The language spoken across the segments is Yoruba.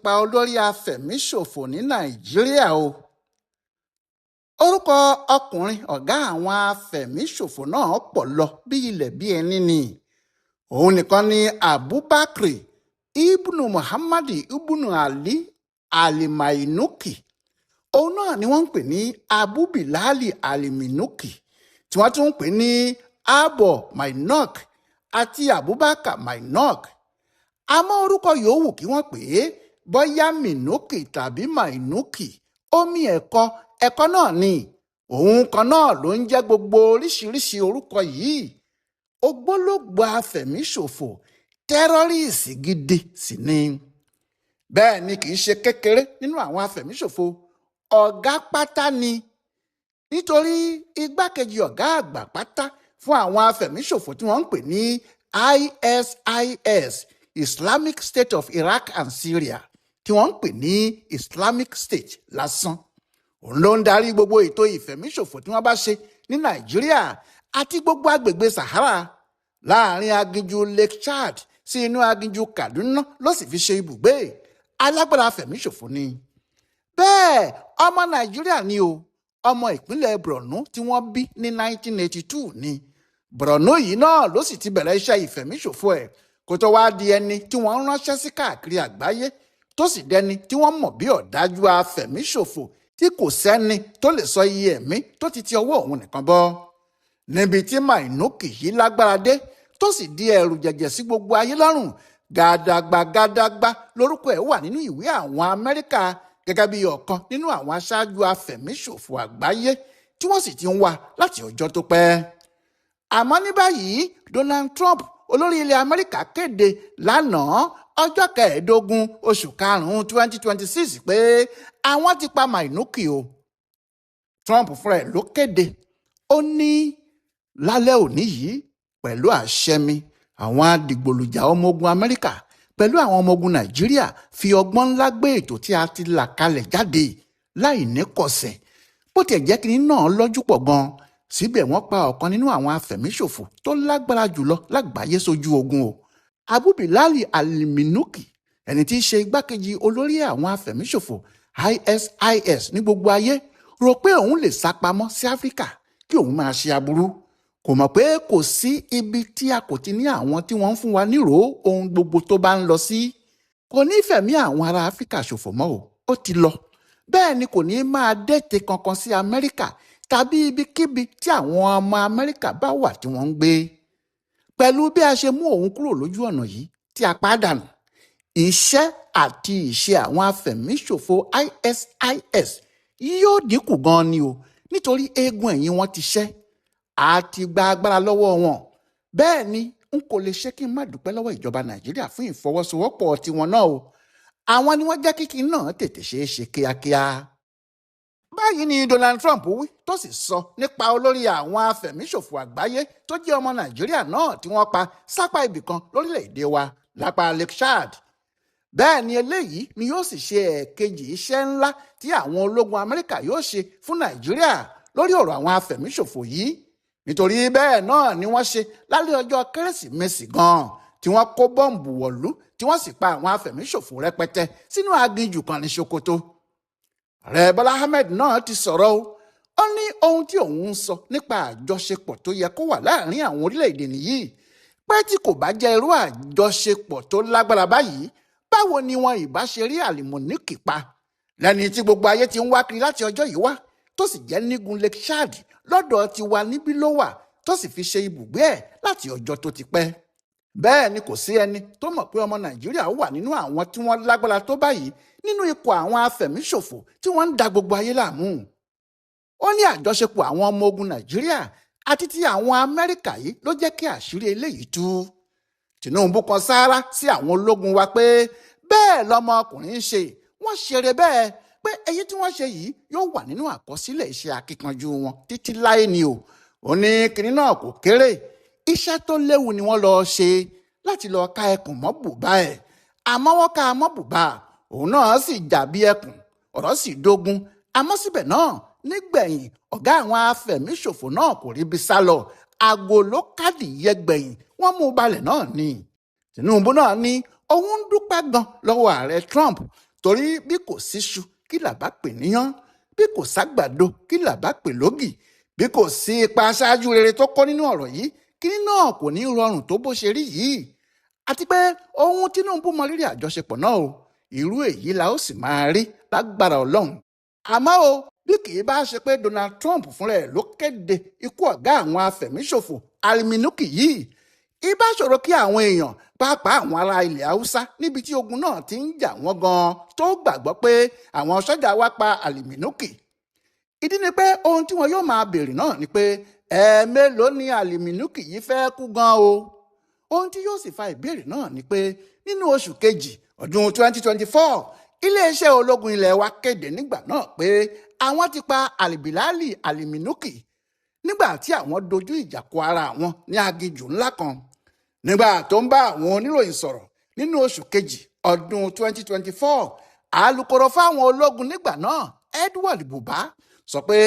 pa olórí afẹ̀míṣòfò ní nàìjíríà o. Orúkọ ọkùnrin ọ̀gá àwọn afẹ̀míṣòfò náà pọ̀ lọ bí ilẹ̀ bí ẹni ni. Òun nìkan ni Abubakar ibnu Muhammad ibnu Ali Al-Mainuki. Òun náà ni wọ́n ń pè ní Abu Bilal Al-Mainuki, tí wọ́n tún ń pè ní Abo Mainok àti Abubakar Mainok. Àmọ́ orúkọ yòówù kí wọ́n pè é, bóyá Minuki tàbí Mainuki, omi ẹ̀kọ́ náà ni. Òun kan náà ló ń jẹ́ gbogbo oríṣiríṣi orúkọ yìí. Ògbólógbòó afẹ̀míṣòfò, tẹ́rọ́rìsì gidi sì ni. Bẹ́ẹ̀ ni kì í ṣe kékeré nínú àwọn afẹ̀míṣòfò, ọ̀gá pátá ni. Nítorí igbákejì ọ̀gá àgbà pátá fún àwọn afẹ̀míṣòfò tí wọ́n ń pè ní ISIS, Islamic State of Iraq and Syria, tí wọ́n ń pè ní Islamic State lásán. Òun ló ń darí gbogbo ètò ìfẹ̀míṣòfò tí wọ́n bá ṣe ní Nàìjíríà àti gbogbo agbègbè Sahara, láàrin aginjù Lake Chad sí inú aginjù Kaduna ló sì fi ṣe ibùgbé. Alágbára afẹ̀míṣòfò ni. Bẹ́ẹ̀ ọmọ Nàìjíríà ni o, ọmọ ìpínlẹ̀ Borno tí wọ́n bí ní 1982 ni. Borno yìí náà ló sì ti bẹ̀rẹ̀ iṣẹ́ ìfẹ̀míṣòfò ẹ̀ kó tó wá di ẹni tí wọ́n ń ránṣẹ́ sí káàkiri àgbáyé, tó sì dẹni tí wọ́n mọ̀ bí ọ̀dájú afẹ̀míṣòfò tí kò sẹ́ni tó lè sọ iye ẹ̀mí tó ti ọwọ́ òun nìkan bọ́. Níbi tí Mainuki yìí lágbára dé tó sì di ẹ̀rù jẹ̀jẹ̀ sí gbogbo ayé lọ́rùn, gàdàgbà lórúkọ ẹ̀ wà nínú ìwé àwọn Amẹ́ríkà gẹ́gẹ́ bí ọ̀kan nínú àwọn aṣáájú afẹ̀míṣòfò àgbáyé tí wọ́n sì ti ń wá láti ọjọ́ tó pẹ́. Àmọ́ ní báyìí Donald Trump, olórí ilẹ̀ Amẹ́ríkà, kéde lánàá ọjọ́ 15 oṣù karùn-ún 2026 pé àwọn ti pa Mainuki o. Trump fúnra ẹ̀ ló kéde. Ó ní lálẹ́ òní yìí, pẹ̀lú àṣẹ mi, àwọn adìgbòlùjà ọmọ ogun Amẹ́ríkà pẹ̀lú àwọn ọmọ ogun Nàìjíríà fi ọgbọ́n ńlá gbé ètò tí a ti là kalẹ̀ jáde láì ní kọsẹ̀. Bó tiẹ̀ jẹ́ kínní náà lọ́jú pọ̀ gan, síbẹ̀ wọ́n pa ọ̀kan nínú àwọn afẹ̀míṣòfò tó lágbára jùlọ lágbàáyé sójú ogun o. Abu Bilal Al-Mainuki, ẹni tí í ṣe igbákejì olórí àwọn afẹ̀míṣòfò ISIS ní gbogbo ayé, rò pé òun lè sá pamọ́ sí Áfíríkà kí òun máa ṣe aburú. Kò mọ̀ pé kò sí ibi tí a kò ti ní àwọn tí wọ́n ń fún wa nírò ohun gbogbo tó bá ń lọ sí. Kò ní fẹ̀mí àwọn ará Áfíríkà ṣòfò mọ́ o, ó ti lọ. Bẹ́ẹ̀ ni kò ní máa dẹ́tẹ̀ kankan sí Amẹ́ríkà tàbí ibikíbi tí àwọn ọmọ Amẹ́ríkà bá wà tí wọ́n ń gbé. Pẹ̀lú bí a ṣe mú òun kúrò lójú ọ̀nà yìí tí a pàdánù, iṣẹ́ àti ìṣe àwọn afẹ̀míṣòfò ISIS yóò dínkù gan ni o, nítorí eegun ẹ̀yìn wọn ti ṣẹ́ àti gba agbára lọ́wọ́ wọn. Bẹ́ẹ̀ ni n kò lè ṣe kí n má dúpẹ́ lọ́wọ́ ìjọba Nàìjíríà fún ìfọwọ́sowọ́pọ̀ tiwọn náà o. Àwọn ni wọ́n jẹ́ kíkí náà tètè ṣeé ṣe kíákíá. Báyìí ni Donald Trump wí tó sì sọ nípa olórí àwọn afẹ̀míṣòfò àgbáyé tó jẹ́ ọmọ Nàìjíríà náà tí wọ́n pa sápá ibìkan lórílẹ̀‐èdè wa lápá Lake Chad. Bẹ́ẹ̀ ni eléyìí ni yóò sì ṣe ẹ̀kejì iṣẹ́ ńlá tí àwọn ológun Amẹ́ríkà yóò ṣe fún Nàìjíríà lórí ọ̀rọ̀ àwọn afẹ̀míṣòfò yìí. Nítorí bẹ́ẹ̀ náà ni wọ́n ṣe lálẹ́ ọjọ́ Kérésìmesì gan-an tí wọ́n kó bọ́ǹbù wọ̀lú tí wọ́n sì pa àwọn afẹ̀míṣòfò rẹpẹtẹ sínú aginjù kan ní Sokoto. Ààrẹ Bọ́lá Ahmed náà ti sọ̀rọ̀ o. Ó ní ohun tí òun ń sọ nípa àjọṣepọ̀ tó yẹ kó wà láàrin àwọn orílẹ̀-èdè nìyí, pé tí kò bá jẹ́ irú àjọṣepọ̀ tó lágbára báyìí, báwo ni wọn ìbá ṣe rí Al-Mainuki pa, lẹ́ni tí gbogbo ayé ti ń wá kiri láti ọjọ́ yìí wá, tó sì jẹ́ nígun Lake Chad lọ́dọ̀ tiwa níbí ló wà, tó sì fi ṣe ibùgbé ẹ̀ láti ọjọ́ tó ti pẹ́. Bẹ́ẹ̀ ni kò sí ẹni tó mọ̀ pé ọmọ Nàìjíríà wà nínú àwọn tí wọ́n lágbára tó báyìí nínú ikọ̀ àwọn afẹ̀míṣòfò tí wọ́n ń da gbogbo ayé láàmú. Ó ní àjọṣepọ̀ àwọn ọmọ ogun Nàìjíríà àti ti àwọn Amẹ́ríkà yìí ló jẹ́ kí àṣírí eléyìí tú. Tinubu kan sáárá sí àwọn ológun wa pé bẹ́ẹ̀ lọmọkùnrin ń ṣe, wọ́n ṣeré bẹ́ẹ̀, pé èyí tí wọ́n ṣe yìí yóò wà nínú àkọsílẹ̀ iṣẹ́ akíkanjú wọn títí láé ni o. Ó ní kinní náà kò kéré, iṣẹ́ tó léwu ni wọ́n lọ ṣe láti lọ ká ẹkùn mọ́ bùbá ẹ̀. Àmọ́ wọ́n ká mọ́ bùbá, òun náà sì jà bí ẹkùn, ọ̀rọ̀ sì dógún. Àmọ́ síbẹ̀ náà nígbẹ̀yìn ọ̀gá àwọn afẹ̀míṣòfò náà kò ríbi sá lọ, àgò ló kádìyẹ gbẹ̀yìn, wọ́n mú balẹ̀ náà ni. Tinubu náà ní òun ń dúpẹ́ gan lọ́wọ́ ààrẹ Trump torí bí kò síṣu kí là bá pè níyàn, bí kò ságbàdo kí là bá pè lógì, bí kò sí ipa aṣáájú rere tó kó nínú ọ̀rọ̀ yìí kíní náà kò ní rọrùn tó bó ṣe rí yìí. Àti pé ohun Tinubu mọ rírì àjọṣepọ̀ náà o, irú èyí la ó sì máa rí lágbára Ọlọ́run. Àmọ́ o, bí kì í bá ṣe pé Donald Trump fúnra ẹ̀ ló kéde ikú ọ̀gá àwọn afẹ̀míṣòfò Al-Minuki yìí, ìbá ṣòro kí àwọn èèyàn pàápàá àwọn ará ilẹ̀ Haúsá níbi tí ogun náà ti ń jà wọ́n gan-an tó gbàgbọ́ pé àwọn sọ́jà wá pa Al-Minuki. Ìdí ni pé ohun tí wọn yóò máa béèrè náà ni pé ẹ̀ẹ̀mélòó ni Al-Minuki yìí fẹ́ kú gan o. Ohun tí yóò sì fa ìbéèrè náà ni pé nínú oṣù kejì ọdún 2024 iléeṣẹ́ ológun ilẹ̀ wa kéde nígbà náà pé àwọn ti pa Al-Bilali Al-Minuki nígbà tí àwọn dojú ìjà kọ ara wọn ní aginjù ńlá kan. Nígbà tó ń bá àwọn oníròyìn sọ̀rọ̀ nínú oṣù kejì ọdún 2024, alukoro fáwọn ológun nígbà náà Edward Buba sọ pé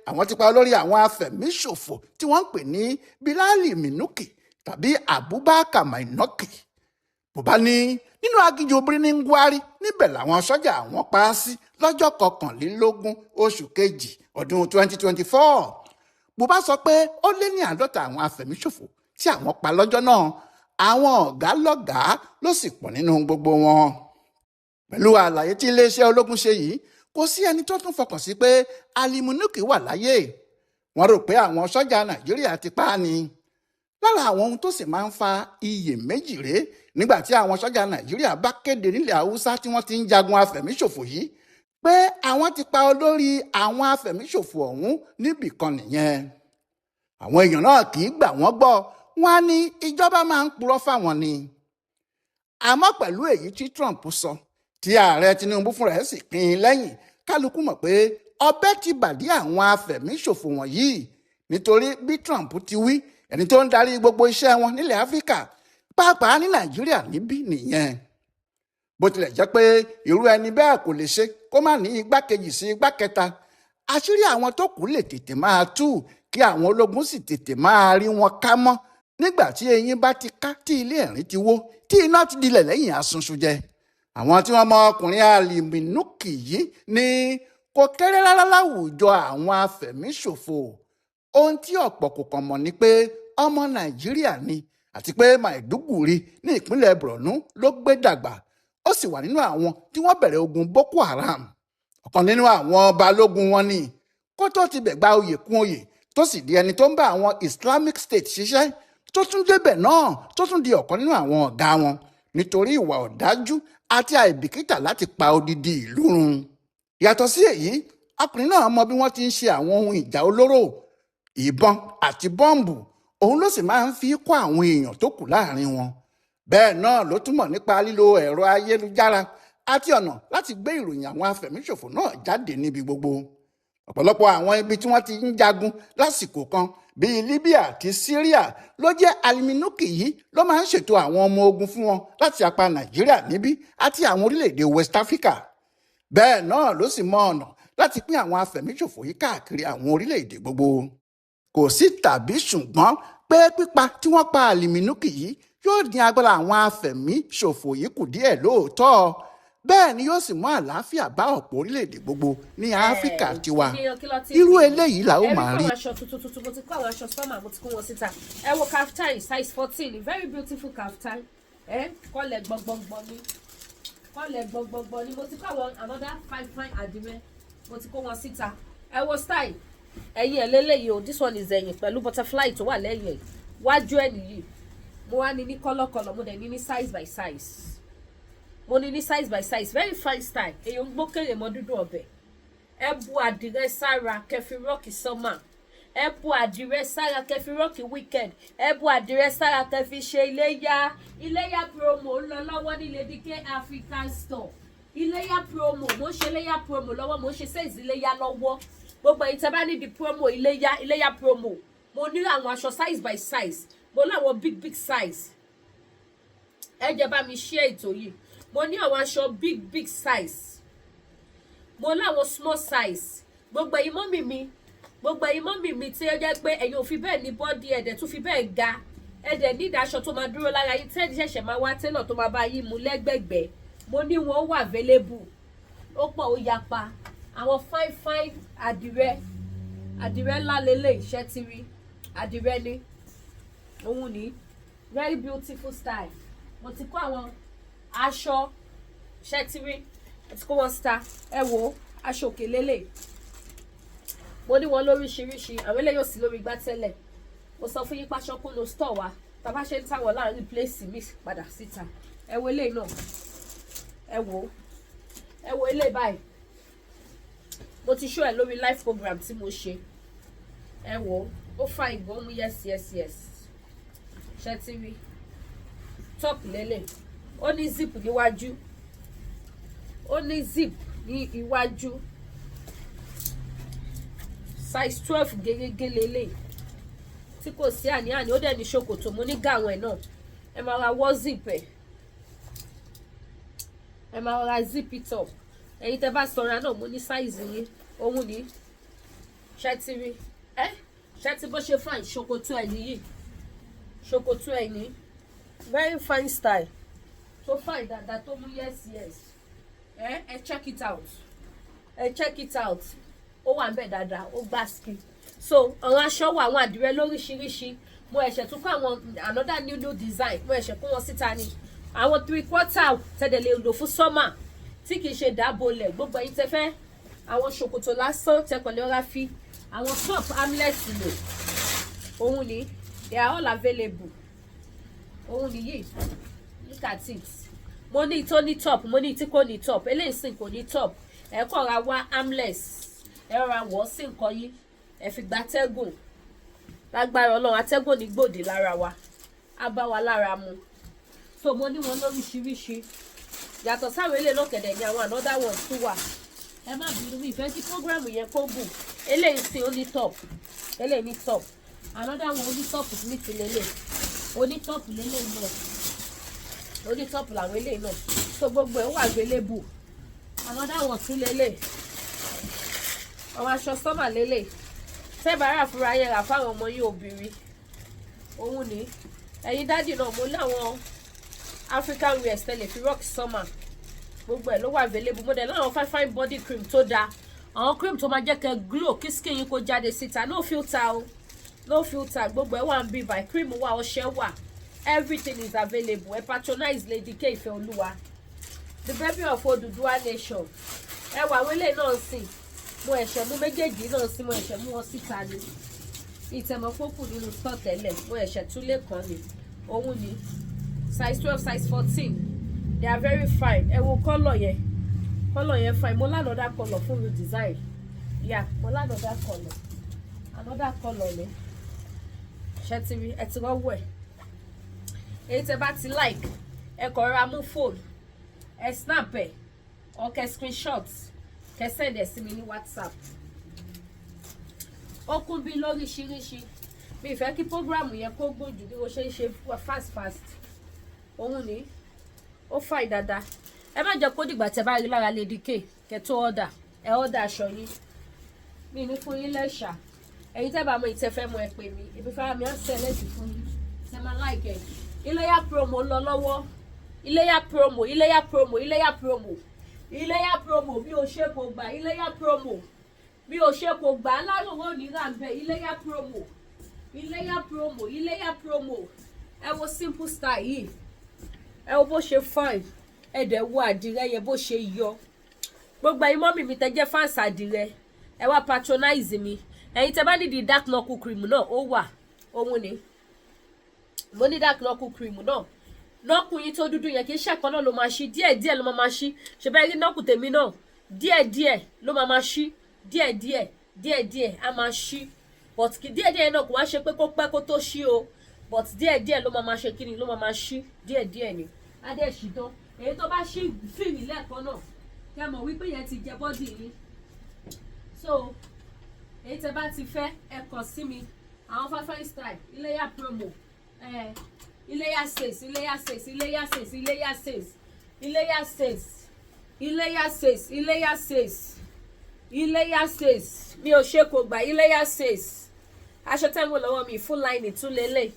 àwọn ti pa olórí àwọn afẹ̀míṣòfò tí wọ́n ń pè ní Bilali Minuki tàbí Abubakar Mainoki. Buba ní nínú aginjù Birnin Gwari níbẹ̀ làwọn sọ́jà àwọn pa á sí lọ́jọ́ 21 oṣù kejì ọdún 2024. Buba sọ pé ó lé ní 50 àwọn afẹ̀míṣòfò tí àwọn pa lọ́jọ́ náà, àwọn ọ̀gá lọ́gàá ló sì pọ̀ nínú gbogbo wọn. Pẹ̀lú àlàyé tí iléeṣẹ́ ológun ṣe yìí, kò sí ẹni tó tún fọkàn sí pé Al-Minuki wà láyé. Wọ́n rò pé àwọn sọ́jà Nàìjíríà ti pa á ni. Lára àwọn ohun tó sì máa ń fa iyèméjì rèé nígbà tí àwọn sọ́jà Nàìjíríà bá kéde nílẹ̀ Haúsá tí wọ́n ti ń jagun afẹ̀míṣòfò yìí pé àwọn ti pa olórí àwọn afẹ̀míṣòfò ọ̀hún níbìkan nìyẹn. Àwọn èèyàn náà kì í gbà wọ́n gbọ́, wọ́n á ní ìjọba máa ń purọ́ fáwọn ni. Àmọ́ pẹ̀lú èyí tí Trump sọ tí ààrẹ Tinubu fúnra ẹ̀ sì pín in lẹ́yìn, kálukú mọ̀ pé ọbẹ̀ ti bàdí àwọn afẹ̀míṣòfò wọ̀nyí, nítorí bí Trump ti wí, ẹni tó ń darí gbogbo iṣẹ́ wọn nílẹ̀ Áfíríkà pàápàá ní Nàìjíríà níbí nìyẹn. Bó tilẹ̀ jẹ́ pé irú ẹni bẹ́ẹ̀ kò lè ṣe kó má ní igbákejì sí igbákẹta, àṣírí àwọn tó kù lè tètè máa tú kí àwọn ológun sì tètè máa rí wọn ká mọ́ nígbà tí eyín bá ti ká tí ilé ẹ̀rín ti wó tí iná ti dilẹ̀ lẹ́yìn asunṣu jẹ. Àwọn tí wọ́n mọ ọkùnrin Al-Minuki yìí ní kò kéré rárá láwùjọ àwọn afẹ̀míṣòfò. Ohun tí ọ̀pọ̀ kò kàn mọ̀ ni pé ọmọ Nàìjíríà ni àti pé Maiduguri ní ìpínlẹ̀ Borno ló gbé dàgbà. Ó sì wà nínú àwọn tí wọ́n bẹ̀rẹ̀ ogun Boko Haram. Ọ̀kan nínú àwọn balógun wọn ni kó tó ti bẹ̀ gba oyè kún oyè tó sì di ẹni tó ń bá àwọn Islamic State ṣiṣẹ́, tó tún débẹ̀ náà tó tún di ọ̀kan nínú àwọn ọ̀gá wọn nítorí ìwà ọ̀dájú àti àìbìkítà láti pa odidi ìlú run. Yàtọ̀ sí èyí, ọkùnrin náà mọ bí wọ́n ti ń ṣe àwọn ohun ìjà olóró, ìbọn àti bọ́ǹbù, òun ló sì máa ń fi kọ́ àwọn èèyàn tó kù láàrin wọn. Bẹ́ẹ̀ náà ló túmọ̀ nípa lílo ẹ̀rọ ayélujára àti ọ̀nà láti gbé ìròyìn àwọn afẹ̀míṣòfò náà jáde níbi gbogbo. Ọ̀pọ̀lọpọ̀ àwọn ibi tí wọ́n ti ń jagun lásìkò kan bíi Libya àti Syria ló jẹ́ Al-Minuki yìí ló máa ń ṣètò àwọn ọmọ ogun fún wọn láti apá Nàìjíríà níbí àti àwọn orílẹ̀-èdè West Africa. Bẹ́ẹ̀ náà ló sì mọ ọ̀nà láti pín àwọn afẹ̀míṣòfò yìí káàkiri àwọn orílẹ̀-èdè gbogbo. Kò sí tàbí ṣùgbọ́n pé pípa tí wọ́n pa Al-Minuki yìí yóò dín agbára àwọn afẹ̀míṣòfò yìí kù díẹ̀ lóòótọ́. Bẹ́ẹ̀ ni yóò sì mú àlàáfíà bá ọ̀pọ̀ orílẹ̀-èdè gbogbo ní Áfíríkà tiwa. Irú eléyìí la ó máa rí. Mo ti kó àwọn aṣọ sọ́mà, mo ti kó wọn síta. Ẹ wo kaftan size 14, very beautiful kaftan. Kọ́lẹ̀ gbọ̀ngbọ̀ngbọ̀n ni. Kọ́lẹ̀ gbọ̀ngbọ̀ngbọ̀n ni. Mo ti kó àwọn another fine àdìmẹ́. Mo ti kó wọn síta. Ẹ wo style. Ẹ̀yìn ẹ̀ lélẹ́yìí o, this one is ẹ̀yìn pẹ̀lú butterfly tó wà lẹ́yìn ẹ̀. Wájú ẹ̀ nìyí. Mo wá ní kọ́lọ̀kọ́lọ̀, mo dẹ̀ ní size by size. Mo ní size by size, very fine style. Èyàn ń gbókèrè mọ́ dúdú ọbẹ̀. Ẹ bu àdìrẹ sára kẹfì rọ́ọ̀kì sọ́mà. Ẹ bu àdìrẹ sára kẹfì rọ́ọ̀kì weekend. Ẹ bu àdìrẹ sára kẹfì ṣe iléyá promo ń lọ lọ́wọ́ ní Lady K African Store. Iléyá promo, mo ń ṣe iléyá promo lọ́wọ́, mo ń ṣe sales iléyá lọ́wọ́. Gbogbo ẹ̀yin tẹ́ bá ní di promo iléyá promo. Mo ní àwọn aṣọ size by size. Mo láwọn big size. Ẹ jẹ́ bá mi share ètò yìí. Mo ní àwọn aṣọ big size. Mo láwọn small size. Gbogbo ẹ̀yin mọ́mì mi tí ó jẹ́ pé ẹ̀yin ò fi bẹ́ẹ̀ ní bọ́dí ẹ̀dẹ̀ tún fi bẹ́ẹ̀ ga. Ẹ̀dẹ̀ ní ìdáṣọ tó máa dúró lára yín tẹ́ẹ̀dì ṣẹ̀ṣẹ̀ máa wá télọ̀ tó máa bá yín mú lẹ́gbẹ̀gbẹ̀. Mo ní wọn wà available. ó pọ̀ ó yapa àwọn fine àdìrẹ ńlá lélẹ̀ iṣẹ́ ti rí àdìrẹ ní òun ní very beautiful style mo ti kó àwọn aṣọ iṣẹ́ ti rí mo ti kó wọn síta ẹ wo aṣọ òkè lélẹ̀ mo ní wọn lóríṣiríṣi àwọn eléyìí ò sí lórí igbá tẹ́lẹ̀ mo sọ fún yín pàṣọ kún no store wa tàbá ṣe ń tàwọn láàrin pléèsì mi padà síta ẹ wo eléyìí náà ẹ wo eléyìí báyìí mo ti show ẹ lórí live program tí mo ṣe ẹ wo ó fa ìgbọ́n mú yes ṣe ti rí top lélẹ̀ ó ní zip níwájú ó ní zip ní iwájú size 12 gẹ́gẹ́ lélẹ̀ tí kò sí àní-àní ó dẹ̀ ní ṣòkòtò mo ní gàwọn ẹ̀ náà ẹ máa ra wọ́ zip ẹ máa ra zip it up ẹ̀yin tẹ́ bá sọra náà mo ní size yín òun ní ṣẹ́tìrì ṣẹ́tì bó ṣe fine ṣòkòtò ẹ̀ nìyí ṣòkòtò ẹ̀ ní very fine style tó fine dáadáa tó mú yes ẹ check it out ó wà ń bẹ̀ dáadáa ó gbá skin so àwọn aṣọ wà àwọn àdìrẹ lóríṣiríṣi mo ẹ̀ṣẹ̀ tún kó àwọn another new design mo ẹ̀ṣẹ̀ kó wọn síta ni àwọn 3/4 tẹ̀lé lè lò fún summer tí kì í ṣe dábòlẹ̀ gbogbo ẹ̀yin tẹ́ fẹ́ àwọn ṣòkòtò lásán tẹkọ̀lẹ́ ọ̀rá fi àwọn top armlet lò òun ni they are all available òun nìyí look at it mo ní tó ní top mo ní tí kò ní top eléyìí sì kò ní top ẹ kọ́ ra wá armlet ẹ rọra wọ̀ sí nǹkan yìí ẹ fi gba atẹ́gùn lágbára Ọlọ́run atẹ́gùn ní gbòdì lára wa á bá wa lára mu so mo ní wọn lóríṣiríṣi yàtọ̀ sáwọn eléyìí lọ́kẹ̀dẹ̀ ní àwọn another one tún wà ẹ má bínú mi ìfẹ́ kí program yẹn kó gùn eléyìí sí ó ní top eléyìí ní top another one ó ní top ní ti lélẹ̀ ó ní top lélẹ̀ náà ó ní top làwọn eléyìí náà so gbogbo ẹ̀ wà gbélébù another one tún lélẹ̀ àwọn aṣọ sọ́mà lélẹ̀ tẹ́bàárà fúnra yẹn rà fáwọn ọmọ yín obìnrin òun ní ẹ̀yin dádì náà mo láwọn African wear tẹ́lẹ̀ fi rock summer gbogbo ẹ̀ ló wà available mo dẹ̀ láwọn fine body cream tó dáa àwọn cream tó máa jẹ́ kẹ́ glow kí skin yín kó jáde síta no filter gbogbo ẹ̀ wà ń bí by cream wà ọṣẹ wà everything is available ẹ patronize Lady K Ìfẹ́olúwa the baby of Oduduwa nation ẹ wà wọlé náà sìn mo ẹ̀ṣẹ̀ mú méjèèjì náà sí mo ẹ̀ṣẹ̀ mú wọn síta ni ìtẹ̀mọ́ fókù nínú store tẹ́lẹ̀ mo ẹ̀ṣẹ̀ tún lè kàn ní òun ni size 12 size 14 they are very fine ẹ wo colour yẹn fine mo another colour fún mi design yeah mo another colour ni ṣe ti rí ẹ ti rọ́wọ́ ẹ̀ èyí tẹ́ bá ti like ẹ kọ̀ ra mú phone ẹ snap ẹ or kẹ́ screenshot kẹ́ send ẹ sí mi ní WhatsApp ó kún bí lóríṣiríṣi mi ìfẹ́ kí program yẹn kó gùn jù bí mo ṣe ń ṣe fast òun ni ó fà ìdada ẹ má jẹ́ kó dìgbà tẹ́ bá rí lára Lady K kẹ́ tó order ẹ order aṣọ yín mi ní fún yín lẹ́ṣà ẹ̀yin tẹ́ bá mọ ìtẹ́fẹ́ mọ ẹ pè mí ibi fara mi á sẹ́lẹ̀tì fún yín ṣe máa like ẹ̀ iléyà promo lọ lọ́wọ́ iléyà promo bí o ṣe kò gbà iléyà promo aláròwò nira ń bẹ iléyà promo ẹ wo simple style yìí ẹ wo bó ṣe fine ẹ dẹ̀ wo àdìrẹ yẹn bó ṣe yọ gbogbo ẹ̀yin mọ́mì mi tẹ́ jẹ́ fans àdìrẹ ẹ wá patronize mi ẹ̀yin tẹ́ bá nídìí dark knuckle cream náà ó wà òun ni mo ní dark knuckle cream náà nọ́ọ̀kù yín tó dúdú yẹn kì í ṣẹ̀kan náà ló máa ṣí díẹ̀díẹ̀ ló máa ṣí ṣe bẹ́ẹ̀ rí nọ́ọ̀kù tèmi náà díẹ̀díẹ̀ ló máa ṣí díẹ̀díẹ̀ á máa ṣí but díẹ̀díẹ̀ náà kò wá ṣe pé kó pẹ́ kó tó ṣí o but díẹ̀díẹ̀ ló máa ṣe kíni ló máa ṣí díẹ̀díẹ̀ ni adé ṣì tán èyí tó bá ṣí fìrì lẹ́ẹ̀kan náà kẹ́ mọ̀ wípé yẹn ti jẹ bọ́dì yín so èyí tẹ́ bá ti fẹ́ ẹ kàn sí mi àwọn fáfáì style iléyà promo iléyà sales mi ò ṣe kò gbà iléyà sales aṣọ tẹ́wọ̀n lọ́wọ́ mi full line tún lélẹ̀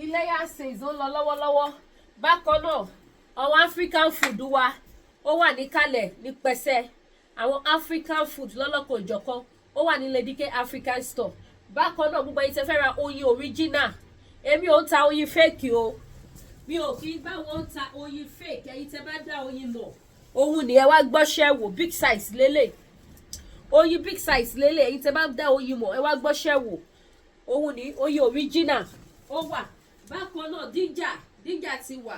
iléyà sales ó ń lọ lọ́wọ́lọ́wọ́ bákan náà àwọn African food wa ó wà níkàlẹ̀ ní pẹsẹ àwọn African food lọ́lọ́kọ̀ ìjọ̀kan ó wà ní Lady K African store. Bákan náà gbogbo ẹ̀yin tẹ́ fẹ́ ra oyin original, èmi ò ń ta oyin fake o, mi ò kí bá wọn ta oyin fake. Ẹ̀yin tẹ́ bá dá oyin mọ̀ òun ni ẹ wá gbọ́ṣẹ́ wò, big size lélẹ̀ oyin, big size lélẹ̀. Ẹ̀yin tẹ́ bá dá oyin mọ̀ ẹ wá gbọ́ṣẹ́ wò, òun ni oyin original ó wà. Bákan náà díjà ti wà,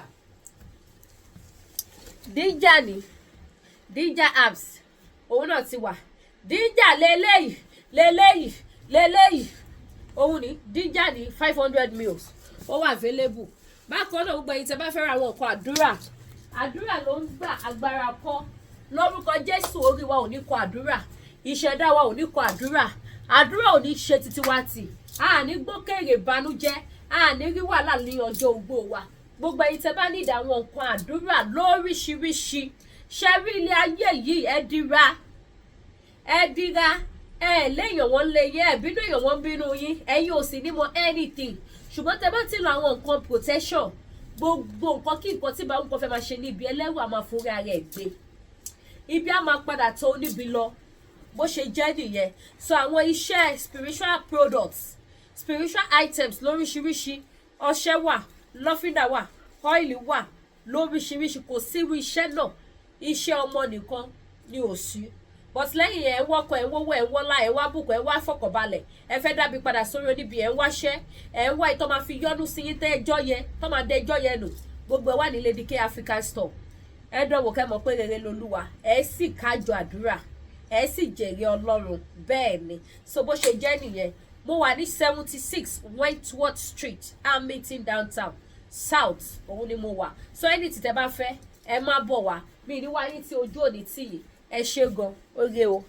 díjà ni díjà apps òun náà ti wà. Díjà lélẹ́yìí òun ni díjà ní 500 mils ó wà available. Bákan náà gbogbo ẹ̀yin tẹ́ bá fẹ́ ra àwọn nǹkan àdúrà ló ń gbà agbára kọ́. Lórúkọ Jésù orí wa ò ní kọ àdúrà, ìṣẹ̀dá wa ò ní kọ àdúrà ò ní ṣe títí wa tì, a ní gbókèrè ìbànújẹ́, a ní rí wàhálà ní ọjọ́ ogbó wa. Gbogbo ẹ̀yin tẹ́ bá ní ìdá àwọn nǹkan àdúrà lóríṣiríṣi, ṣe rí ilé ayé yìí ẹ dira léèyàn wọn lé yẹ ẹbínú èèyàn wọn bínú yín, ẹ̀yin ò sì ní mọ anything. Ṣùgbọ́n tẹ́ bá ti lo àwọn nǹkan protection, gbogbo nǹkan kí nǹkan tí bá ń kọ́ fẹ́ máa ṣe níbi ẹlẹ́rù a máa forí ara ẹ̀ gbé, ibi a máa padà tó níbi lọ, bó ṣe jẹ́ nìyẹn. So àwọn iṣẹ́ spiritual products, spiritual items lóríṣiríṣi, ọṣẹ wà, lọ́fíńdà wà, ọ́ìlì wà lóríṣiríṣi. Kò sí irú iṣẹ́ náà, iṣẹ́ ọmọ nìkan ni ò sí. But lẹ́yìn ẹ̀ ń wọ́kọ̀, ẹ̀ ń wọ́wọ́, ẹ̀ ń wọ́lá, ẹ̀ ń wá bùkún, ẹ̀ ń wá fọkànbalẹ̀, ẹ fẹ́ dábì padà sórí oníbi, ẹ̀ ń wáṣẹ́, ẹ̀ ń wá ìtọ́ máa fi yọ́nú sí yín tẹ́ ẹjọ́ yẹn, tọ́ máa dẹ ẹjọ́ yẹn nù. Gbogbo ẹ̀ wà ní Lady K African store. Ẹ dánwò kẹ́ mọ̀ pé rere lolúwa, ẹ̀ sì kájọ àdúrà, ẹ̀ sì jèrè Ọlọ́run. Bẹ́ẹ̀ ni, so bó ṣe jẹ́ nìyẹn. Mo wà ní 76 Wentworth Street, Hamilton downtown south, òun ni mo wà. So ẹni tí tẹ́ bá fẹ́ ẹ má bọ̀ wá, mi ní wáyé tí ojú òní tì yìí. Ẹ ṣé gan, ó ré o.